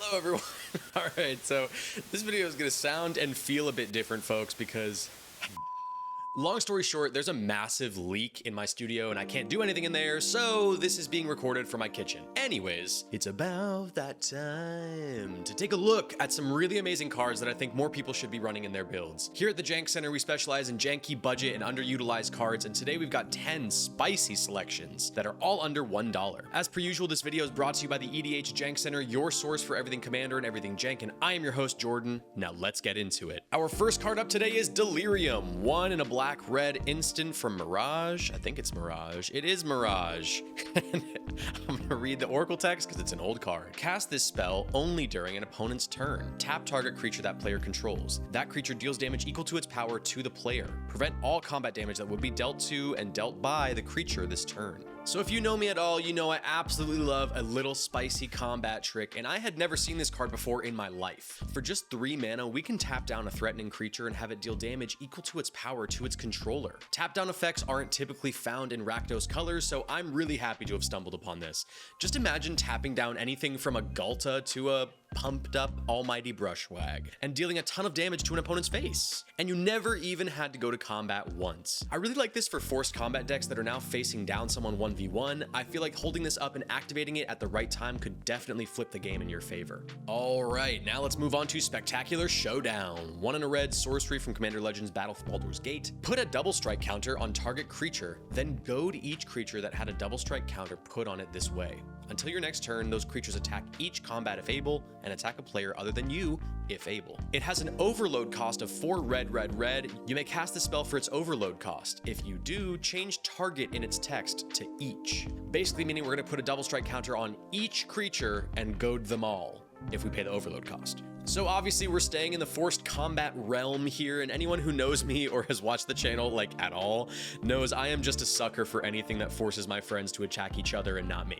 Hello everyone. All right, so this video is gonna sound and feel a bit different, folks, because long story short, there's a massive leak in my studio and I can't do anything in there, so this is being recorded from my kitchen. Anyways, it's about that time to take a look at some really amazing cards that I think more people should be running in their builds. Here at the Jank Center, we specialize in janky, budget, and underutilized cards, and today we've got 10 spicy selections that are all under $1. As per usual, this video is brought to you by the EDH Jank Center, your source for everything Commander and everything Jank, and I am your host, Jordan. Now let's get into it. Our first card up today is Delirium, one in a black-red instant from Mirage. I think it's Mirage. It is Mirage. I'm gonna read the Oracle text because it's an old card. Cast this spell only during an opponent's turn. Tap target creature that player controls. That creature deals damage equal to its power to the player. Prevent all combat damage that would be dealt to and dealt by the creature this turn. So if you know me at all, you know I absolutely love a little spicy combat trick, and I had never seen this card before in my life. For just 3 mana, we can tap down a threatening creature and have it deal damage equal to its power to its controller. Tap down effects aren't typically found in Rakdos colors, so I'm really happy to have stumbled upon this. Just imagine tapping down anything from a Ghalta to a pumped up almighty Brushwag and dealing a ton of damage to an opponent's face. And you never even had to go to combat once. I really like this for forced combat decks that are now facing down someone 1v1. I feel like holding this up and activating it at the right time could definitely flip the game in your favor. All right, now let's move on to Spectacular Showdown. 1 in a red sorcery from Commander Legends Battle for Baldur's Gate. Put a double strike counter on target creature, then goad each creature that had a double strike counter put on it this way. Until your next turn, those creatures attack each combat if able, and attack a player other than you if able. It has an overload cost of 4 red, red, red. You may cast the spell for its overload cost. If you do, change target in its text to each. Basically meaning we're gonna put a double strike counter on each creature and goad them all if we pay the overload cost. So obviously we're staying in the forced combat realm here, and anyone who knows me or has watched the channel like at all knows I am just a sucker for anything that forces my friends to attack each other and not me.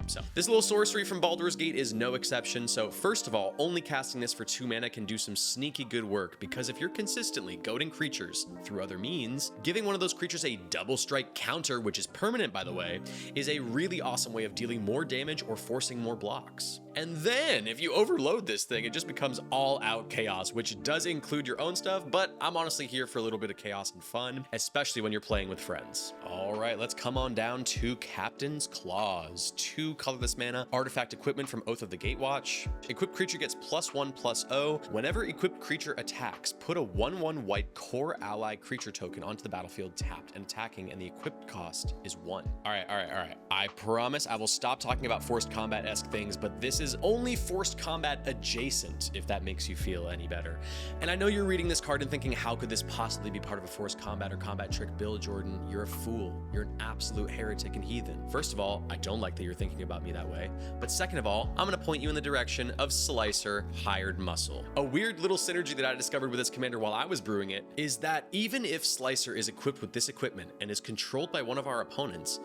So this little sorcery from Baldur's Gate is no exception. So first of all, only casting this for 2 mana can do some sneaky good work, because if you're consistently goading creatures through other means, giving one of those creatures a double strike counter, which is permanent by the way, is a really awesome way of dealing more damage or forcing more blocks. And then if you overload this thing, it just becomes all out chaos, which does include your own stuff, but I'm honestly here for a little bit of chaos and fun, especially when you're playing with friends. All right, let's come on down to Captain's Claws. 2 colorless mana, artifact equipment from Oath of the Gatewatch. Equipped creature gets +1/+0. Whenever equipped creature attacks, put a 1/1 white core ally creature token onto the battlefield tapped and attacking, and the equipped cost is 1. All right. I promise I will stop talking about forced combat-esque things, but this is only forced combat adjacent, if that makes you feel any better. And I know you're reading this card and thinking, how could this possibly be part of a forced combat or combat trick build, Jordan? You're a fool. You're an absolute heretic and heathen. First of all, I don't like that you're thinking about me that way. But second of all, I'm gonna point you in the direction of Slicer Hired Muscle. A weird little synergy that I discovered with this commander while I was brewing it is that even if Slicer is equipped with this equipment and is controlled by one of our opponents,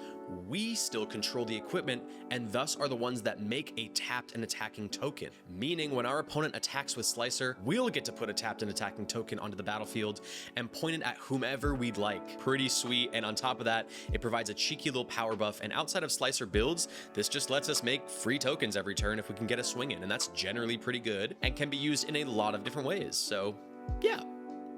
we still control the equipment and thus are the ones that make a tapped and attacking token. Meaning when our opponent attacks with Slicer, we'll get to put a tapped and attacking token onto the battlefield and point it at whomever we'd like. Pretty sweet, and on top of that, it provides a cheeky little power buff, and outside of Slicer builds, this just lets us make free tokens every turn if we can get a swing in, and that's generally pretty good and can be used in a lot of different ways. So yeah.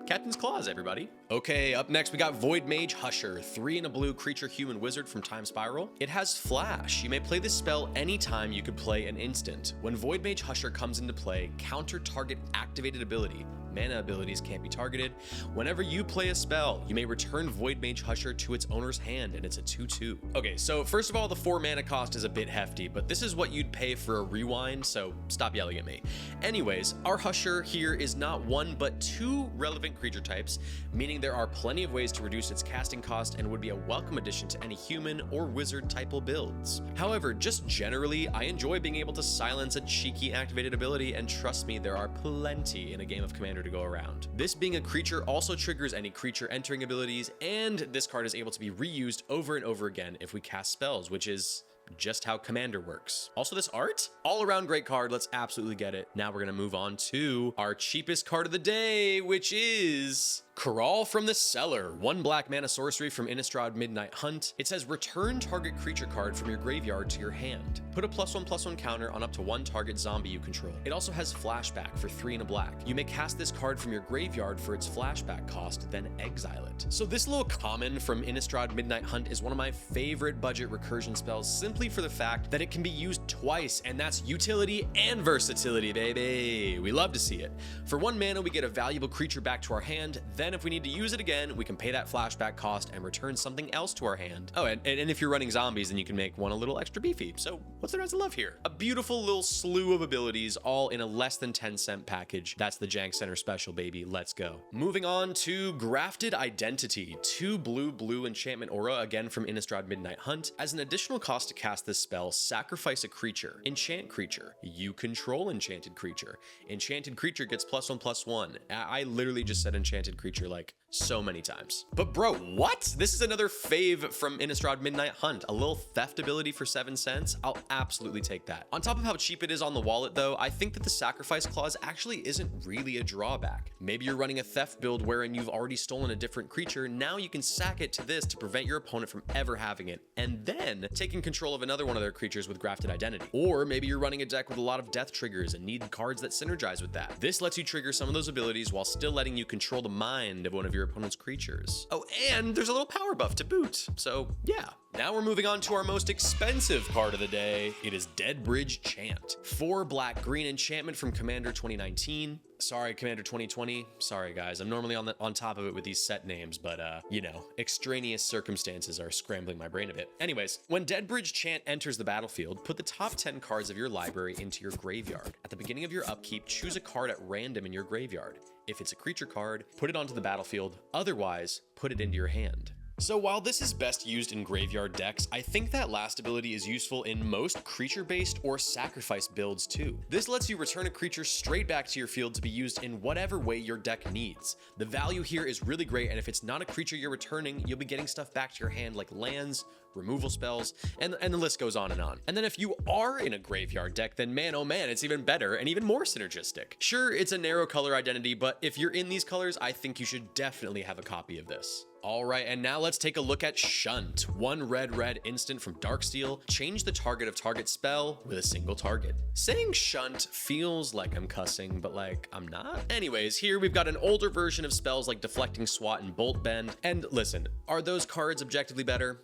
Captain's Claws, everybody. Okay, up next we got Void Mage Husher, 3 in a blue creature human wizard from Time Spiral. It has flash. You may play this spell anytime you could play an instant. When Void Mage Husher comes into play, counter target activated ability. Mana abilities can't be targeted. Whenever you play a spell, you may return Void Mage Husher to its owner's hand, and it's a 2/2. Okay, so first of all, the 4 mana cost is a bit hefty, but this is what you'd pay for a rewind, so stop yelling at me. Anyways, our Husher here is not 1 but 2 relevant creature types, meaning there are plenty of ways to reduce its casting cost and would be a welcome addition to any human or wizard typal builds. However, just generally, I enjoy being able to silence a cheeky activated ability, and trust me, there are plenty in a game of Commander to go around. This being a creature also triggers any creature entering abilities, and this card is able to be reused over and over again if we cast spells, which is just how Commander works. Also, this art, all around great card. Let's absolutely get it. Now we're gonna move on to our cheapest card of the day, which is Crawl from the Cellar, 1 black mana sorcery from Innistrad Midnight Hunt. It says return target creature card from your graveyard to your hand. Put a +1/+1 counter on up to 1 target zombie you control. It also has flashback for 3 and a black. You may cast this card from your graveyard for its flashback cost, then exile it. So this little common from Innistrad Midnight Hunt is one of my favorite budget recursion spells, simply for the fact that it can be used twice, and that's utility and versatility, baby. We love to see it. For 1 mana, we get a valuable creature back to our hand. Then if we need to use it again, we can pay that flashback cost and return something else to our hand. Oh, and if you're running zombies, then you can make one a little extra beefy. So what's there not to love here? A beautiful little slew of abilities, all in a less than 10-cent package. That's the Jank Center special, baby. Let's go. Moving on to Grafted Identity, 2 blue enchantment aura, again from Innistrad Midnight Hunt. As an additional cost to cast this spell, sacrifice a creature. Enchant creature. You control enchanted creature. Enchanted creature gets +1/+1. I literally just said enchanted creature like so many times. But bro, what? This is another fave from Innistrad Midnight Hunt. A little theft ability for 7 cents? I'll absolutely take that. On top of how cheap it is on the wallet though, I think that the sacrifice clause actually isn't really a drawback. Maybe you're running a theft build wherein you've already stolen a different creature. Now you can sack it to this to prevent your opponent from ever having it, and then taking control of another one of their creatures with Grafted Identity. Or maybe you're running a deck with a lot of death triggers and need cards that synergize with that. This lets you trigger some of those abilities while still letting you control the mind of one of your opponent's creatures. Oh, and there's a little power buff to boot. So yeah. Now we're moving on to our most expensive card of the day. It is Dead Bridge Chant. 4 black-green enchantment from Commander 2019. Sorry, Commander 2020. Sorry, guys. I'm normally on top of it with these set names, but you know, extraneous circumstances are scrambling my brain a bit. Anyways, when Dead Bridge Chant enters the battlefield, put the top 10 cards of your library into your graveyard. At the beginning of your upkeep, choose a card at random in your graveyard. If it's a creature card, put it onto the battlefield. Otherwise, put it into your hand. So while this is best used in graveyard decks, I think that last ability is useful in most creature-based or sacrifice builds too. This lets you return a creature straight back to your field to be used in whatever way your deck needs. The value here is really great, and if it's not a creature you're returning, you'll be getting stuff back to your hand like lands, removal spells, and the list goes on and on. And then if you are in a graveyard deck, then man, oh man, it's even better and even more synergistic. Sure, it's a narrow color identity, but if you're in these colors, I think you should definitely have a copy of this. All right, and now let's take a look at Shunt. 1 red instant from Darksteel. Change the target of target spell with a single target. Saying Shunt feels like I'm cussing, but like I'm not. Anyways, here we've got an older version of spells like Deflecting Swat and Bolt Bend. And listen, are those cards objectively better?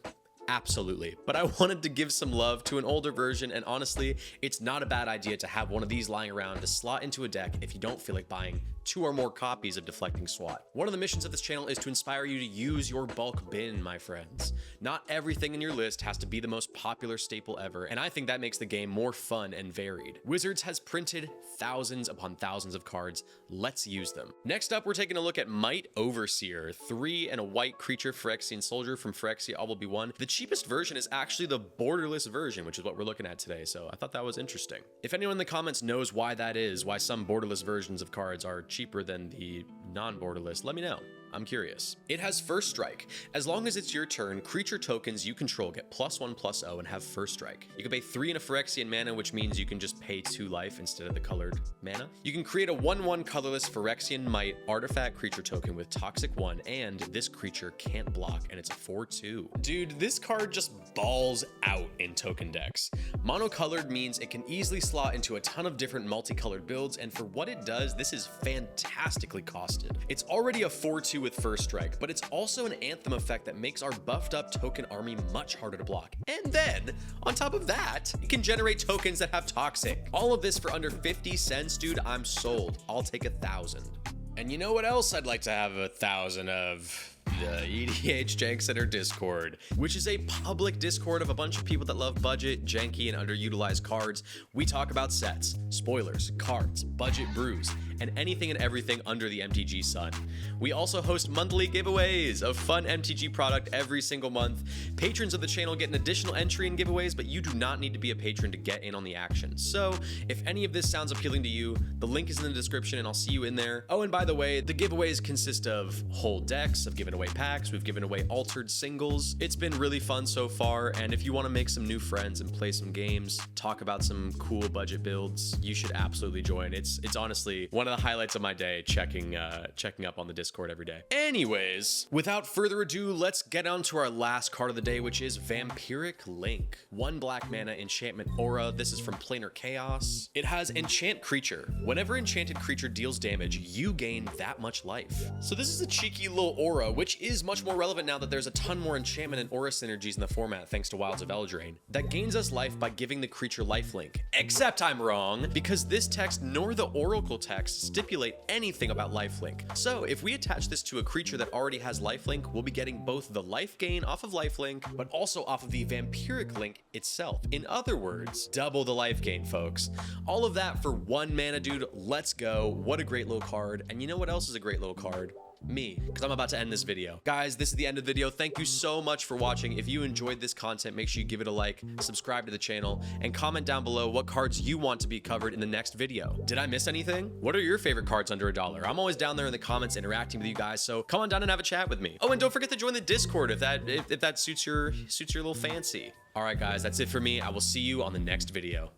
Absolutely, but I wanted to give some love to an older version, and honestly, it's not a bad idea to have one of these lying around to slot into a deck if you don't feel like buying 2 or more copies of Deflecting Swat. One of the missions of this channel is to inspire you to use your bulk bin, my friends. Not everything in your list has to be the most popular staple ever, and I think that makes the game more fun and varied. Wizards has printed thousands upon thousands of cards. Let's use them. Next up, we're taking a look at Might Overseer, 3 and a white creature Phyrexian soldier from Phyrexia All Will Be One. The cheapest version is actually the borderless version, which is what we're looking at today, so I thought that was interesting. If anyone in the comments knows why that is, why some borderless versions of cards are cheaper than the non-borderless, let me know. I'm curious. It has First Strike. As long as it's your turn, creature tokens you control get +1/+0 and have First Strike. You can pay 3 in a Phyrexian mana, which means you can just pay 2 life instead of the colored mana. You can create a 1/1 colorless Phyrexian Might artifact creature token with Toxic 1, and this creature can't block, and it's a 4/2. Dude, this card just balls out in token decks. Monocolored means it can easily slot into a ton of different multicolored builds, and for what it does, this is fantastically costed. It's already a 4/2 with First Strike, but it's also an Anthem effect that makes our buffed up token army much harder to block. And then, on top of that, it can generate tokens that have Toxic. All of this for under 50 cents, dude. I'm sold. I'll take 1,000. And you know what else I'd like to have 1,000 of? The EDH Jank Center Discord, which is a public Discord of a bunch of people that love budget, janky, and underutilized cards. We talk about sets, spoilers, cards, budget brews, and anything and everything under the MTG sun. We also host monthly giveaways of fun MTG product every single month. Patrons of the channel get an additional entry in giveaways, but you do not need to be a patron to get in on the action. So if any of this sounds appealing to you, the link is in the description and I'll see you in there. Oh, and by the way, the giveaways consist of whole decks, of given away packs, we've given away altered singles. It's been really fun so far, and if you want to make some new friends and play some games, talk about some cool budget builds, you should absolutely join. It's honestly one of of the highlights of my day, checking up on the Discord every day. Anyways, without further ado, let's get on to our last card of the day, which is Vampiric Link. 1 black mana enchantment aura. This is from Planar Chaos. It has enchant creature. Whenever enchanted creature deals damage, you gain that much life. So this is a cheeky little aura, which is much more relevant now that there's a ton more enchantment and aura synergies in the format thanks to Wilds of Eldraine, that gains us life by giving the creature lifelink. Except I'm wrong, because this text nor the oracle text stipulate anything about lifelink. So if we attach this to a creature that already has lifelink, we'll be getting both the life gain off of lifelink, but also off of the vampiric link itself. In other words, double the life gain, folks. All of that for 1 mana, dude. Let's go. What a great little card. And you know what else is a great little card? Me, because I'm about to end this video. Guys, this is the end of the video. Thank you so much for watching. If you enjoyed this content, make sure you give it a like, subscribe to the channel, and comment down below what cards you want to be covered in the next video. Did I miss anything? What are your favorite cards under $1? I'm always down there in the comments interacting with you guys, so come on down and have a chat with me. Oh, and don't forget to join the Discord if that suits your little fancy. All right, guys, that's it for me. I will see you on the next video.